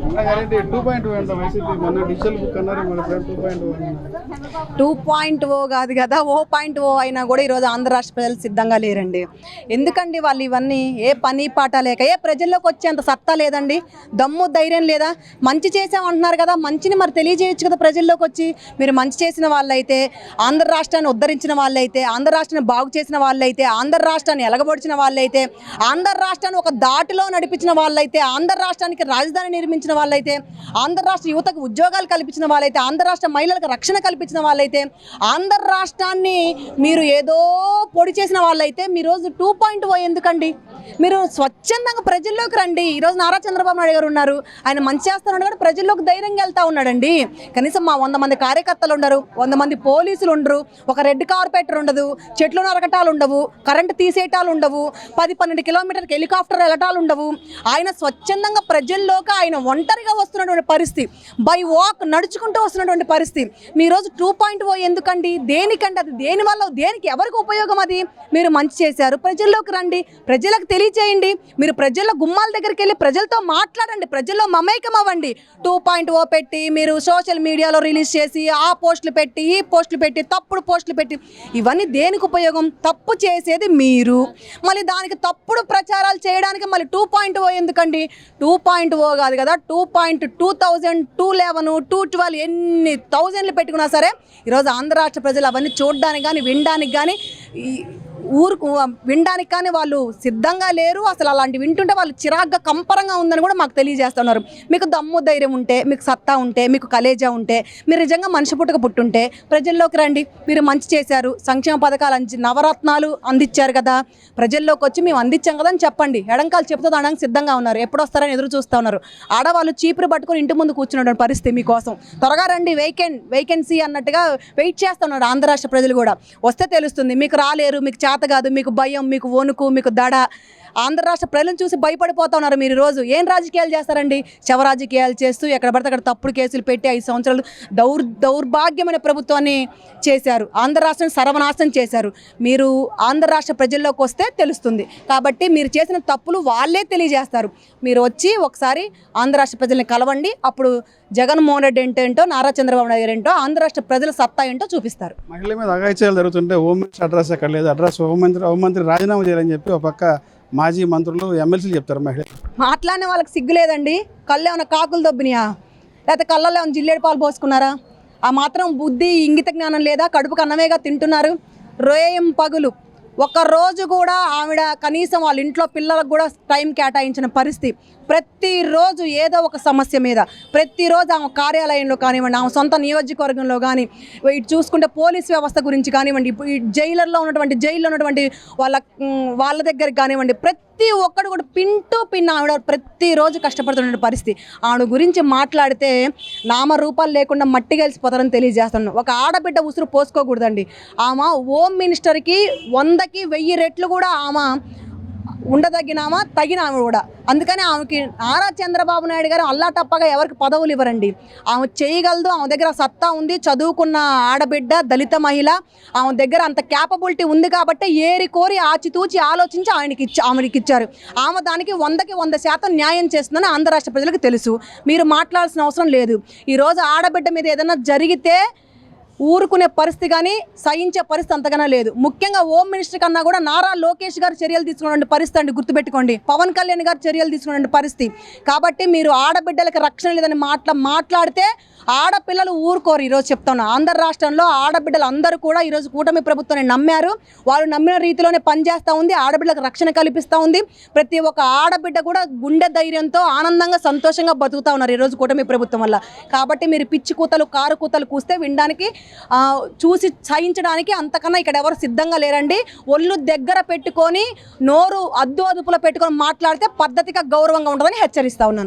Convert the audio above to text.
2.0 కాదు కదా, 0.0 అయినా కూడా ఈరోజు ఆంధ్ర రాష్ట్ర ప్రజలు సిద్ధంగా లేరండి. ఎందుకండి వాళ్ళు ఇవన్నీ ఏ పని పాట లేక ప్రజల్లోకి వచ్చేంత సత్తా లేదండి, దమ్ము ధైర్యం లేదా? మంచి చేసామంటున్నారు కదా, మంచిని మరి తెలియజేయచ్చు కదా ప్రజల్లోకి వచ్చి. మీరు మంచి చేసిన వాళ్ళైతే, ఆంధ్ర రాష్ట్రాన్ని ఉద్ధరించిన వాళ్ళైతే, ఆంధ్ర రాష్ట్రాన్ని బాగు చేసిన వాళ్ళైతే, ఆంధ్ర రాష్ట్రాన్ని ఎలగబొడిచిన వాళ్ళైతే, ఆంధ్ర రాష్ట్రాన్ని ఒక దాటిలో నడిపించిన వాళ్ళైతే, ఆంధ్ర రాష్ట్రానికి రాజధాని నిర్మించిన వాళ్ళైతే, ఆంధ్ర రాష్ట్ర యువతకు ఉద్యోగాలు కల్పించిన వాళ్ళైతే, ఆంధ్ర రాష్ట్ర మహిళలకు రక్షణ కల్పించిన వాళ్ళైతే, ఆంధ్ర రాష్ట్రాన్ని మీరు ఏదో పొడి చేసిన వాళ్ళైతే మీరోజు 2.0 ఎందుకండి? మీరు స్వచ్ఛందంగా ప్రజల్లోకి రండి. ఈరోజు నారా చంద్రబాబు నాయుడు గారు ఉన్నారు, ఆయన మంచి చేస్తున్నాడు కూడా ప్రజల్లోకి ధైర్యంగా వెళ్తూ ఉన్నాడండి. కనీసం మా 100 మంది కార్యకర్తలు ఉండరు, 100 మంది పోలీసులు ఉండరు, ఒక రెడ్ కార్పెటర్ ఉండదు, చెట్లు నరకటాలు ఉండవు, కరెంటు తీసేయటాలు ఉండవు, 10-12 కిలోమీటర్కి హెలికాప్టర్ వెళ్ళటాలు ఉండవు. ఆయన స్వచ్ఛందంగా ప్రజల్లోకి ఆయన ఒంటరిగా వస్తున్నటువంటి పరిస్థితి, బై వాక్ నడుచుకుంటూ వస్తున్నటువంటి పరిస్థితి. మీరోజు 2.0 ఎందుకండి? దేనికండి? అది దేనివల్ల, దేనికి, ఎవరికి ఉపయోగం? అది మీరు మంచి చేశారు, ప్రజల్లోకి రండి, ప్రజలకు తెలియచేయండి. మీరు ప్రజల గుమ్మాల దగ్గరికి వెళ్ళి ప్రజలతో మాట్లాడండి, ప్రజల్లో మమేకం అవ్వండి. 2.0 పెట్టి మీరు సోషల్ మీడియాలో రిలీజ్ చేసి ఆ పోస్టులు పెట్టి ఈ పోస్టులు పెట్టి తప్పుడు పోస్టులు పెట్టి ఇవన్నీ దేనికి ఉపయోగం? తప్పు చేసేది మీరు, మళ్ళీ దానికి తప్పుడు ప్రచారాలు చేయడానికి మళ్ళీ 2.0 ఎందుకండి? 2.0 కాదు కదా, 2.2000, 211, 212 ఎన్ని థౌజండ్లు పెట్టుకున్నా సరే ఈరోజు ఆంధ్ర రాష్ట్ర ప్రజలు అవన్నీ చూడడానికి కానీ వినడానికి కానీ ఊరుకు వినడానికి కానీ వాళ్ళు సిద్ధంగా లేరు. అసలు అలాంటి వింటుంటే వాళ్ళు చిరాగ్గా కంపరంగా ఉందని కూడా మాకు తెలియజేస్తున్నారు. మీకు దమ్ము ధైర్యం ఉంటే, మీకు సత్తా ఉంటే, మీకు కలేజా ఉంటే, మీరు నిజంగా మనిషి పుట్టుంటే ప్రజల్లోకి రండి. మీరు మంచి చేశారు, సంక్షేమ పథకాలు నవరత్నాలు అందించారు కదా, ప్రజల్లోకి వచ్చి మేము అందించాం కదా అని చెప్పండి. ఎడంకాలు చెప్తూ దానికి సిద్ధంగా ఉన్నారు, ఎప్పుడు వస్తారని ఎదురు చూస్తూ ఉన్నారు. ఆడవాళ్ళు చీపురు పట్టుకొని ఇంటి ముందు కూర్చున్నటువంటి పరిస్థితి మీకోసం. త్వరగా రండి, వేకెన్సీ అన్నట్టుగా వెయిట్ చేస్తున్నారు ఆంధ్ర రాష్ట్ర ప్రజలు కూడా. వస్తే తెలుస్తుంది, మీకు రాలేరు, మీకు చేత కాదు, మీకు భయం, మీకు వణుకు, మీకు దడ. ఆంధ్ర రాష్ట్ర ప్రజలను చూసి భయపడిపోతా ఉన్నారు. మీరు రోజు ఏం రాజకీయాలు చేస్తారండి? శవ రాజకీయాలు చేస్తూ ఎక్కడ పడితే అక్కడ తప్పుడు కేసులు పెట్టి 5 సంవత్సరాలు దౌర్భాగ్యమైన ప్రభుత్వాన్ని చేశారు, ఆంధ్ర రాష్ట్రాన్ని సర్వనాశనం చేశారు. మీరు ఆంధ్ర రాష్ట్ర ప్రజల్లోకి వస్తే తెలుస్తుంది. కాబట్టి మీరు చేసిన తప్పులు వాళ్ళే తెలియజేస్తారు. మీరు వచ్చి ఒకసారి ఆంధ్ర రాష్ట్ర ప్రజల్ని కలవండి, అప్పుడు జగన్మోహన్ రెడ్డి ఏంటో, నారా చంద్రబాబు నాయుడు ఏంటో, ఆంధ్ర రాష్ట్ర ప్రజల సత్తా ఏంటో చూపిస్తారు. మహిళల మీద అఘాయిత్యాలు జరుగుతుంటే హోమ్ మినిస్టర్ అడ్రస్ ఎక్కడ లేదు, అడ్రస్ హోంమంత్రి రాజీనామా చేయాలని చెప్పి ఒక పక్క మాజీ మంత్రులు ఎమ్మెల్సీలు చెప్తారు. మహిళలు మాట్లాడిన వాళ్ళకి సిగ్గు లేదండి? కళ్ళు ఏమైనా కాకులు దొబ్బినాయా, లేకపోతే కళ్ళల్లో ఏమైనా జిల్లేడు పాలు పోసుకున్నారా? ఆ మాత్రం బుద్ధి ఇంగిత జ్ఞానం లేదా? కడుపుకు అన్నమేగా తింటున్నారు. రోయం పగులు ఒక్కరోజు కూడా ఆవిడ కనీసం వాళ్ళ ఇంట్లో పిల్లలకు కూడా టైం కేటాయించిన పరిస్థితి. ప్రతిరోజు ఏదో ఒక సమస్య మీద, ప్రతిరోజు ఆమె కార్యాలయంలో కానివ్వండి, ఆమె సొంత నియోజకవర్గంలో కానీ, ఇటు చూసుకుంటే పోలీస్ వ్యవస్థ గురించి కానివ్వండి, ఈ జైల్లో ఉన్నటువంటి వాళ్ళ దగ్గరికి కానివ్వండి, ప్రతి ఒక్కడు కూడా పిన్ ఆవిడ ప్రతిరోజు కష్టపడుతున్న పరిస్థితి. ఆవిడ గురించి మాట్లాడితే నామరూపాలు లేకుండా మట్టి కలిసిపోతారని తెలియజేస్తున్నాను. ఒక ఆడబిడ్డ ఉసురు పోసుకోకూడదండి. ఆమె హోమ్ మినిస్టర్కి 100కి 1000 రెట్లు కూడా ఆమె ఉండదగినామా, తగిన ఆమె కూడా. అందుకని ఆమెకి నారా చంద్రబాబు నాయుడు గారు అల్లా టప్పగా ఎవరికి పదవులు ఇవ్వరండి. ఆమె చేయగలదు, ఆమె దగ్గర సత్తా ఉంది, చదువుకున్న ఆడబిడ్డ, దళిత మహిళ, ఆమె దగ్గర అంత క్యాపబిలిటీ ఉంది కాబట్టి ఏరి కోరి ఆచితూచి ఆలోచించి ఆమెకి ఇచ్చారు. ఆమె దానికి 100కి 100% న్యాయం చేస్తుందని ఆంధ్ర రాష్ట్ర ప్రజలకు తెలుసు. మీరు మాట్లాడాల్సిన అవసరం లేదు. ఈరోజు ఆడబిడ్డ మీద ఏదైనా జరిగితే ఊరుకునే పరిస్థితి కానీ సహించే పరిస్థితి అంతగానే లేదు. ముఖ్యంగా హోమ్ మినిస్టర్ కన్నా కూడా నారా లోకేష్ గారు చర్యలు తీసుకున్నటువంటి పరిస్థితి అండి, గుర్తుపెట్టుకోండి. పవన్ కళ్యాణ్ గారు చర్యలు తీసుకున్నటువంటి పరిస్థితి. కాబట్టి మీరు ఆడబిడ్డలకు రక్షణ లేదని మాట్లాడితే ఆడపిల్లలు ఊరుకోరు. ఈరోజు చెప్తాను, ఆంధ్ర రాష్ట్రంలో ఆడబిడ్డలు అందరూ కూడా ఈరోజు కూటమి ప్రభుత్వాన్ని నమ్మారు. వాళ్ళు నమ్మిన రీతిలోనే పనిచేస్తూ ఉంది, ఆడబిడ్డలకు రక్షణ కల్పిస్తూ ఉంది. ప్రతి ఒక్క ఆడబిడ్డ కూడా గుండె ధైర్యంతో ఆనందంగా సంతోషంగా బతుకుతూ ఉన్నారు ఈరోజు కూటమి ప్రభుత్వం వల్ల. కాబట్టి మీరు పిచ్చి కూతలు, కారు కూతలు కూస్తే వినడానికి, చూసి సహించడానికి అంతకన్నా ఇక్కడ ఎవరు సిద్ధంగా లేరండి. ఒళ్ళు దగ్గర పెట్టుకొని, నోరు అదుపులో పెట్టుకొని మాట్లాడితే పద్ధతిగా, గౌరవంగా ఉంటుందని హెచ్చరిస్తా ఉన్నాను.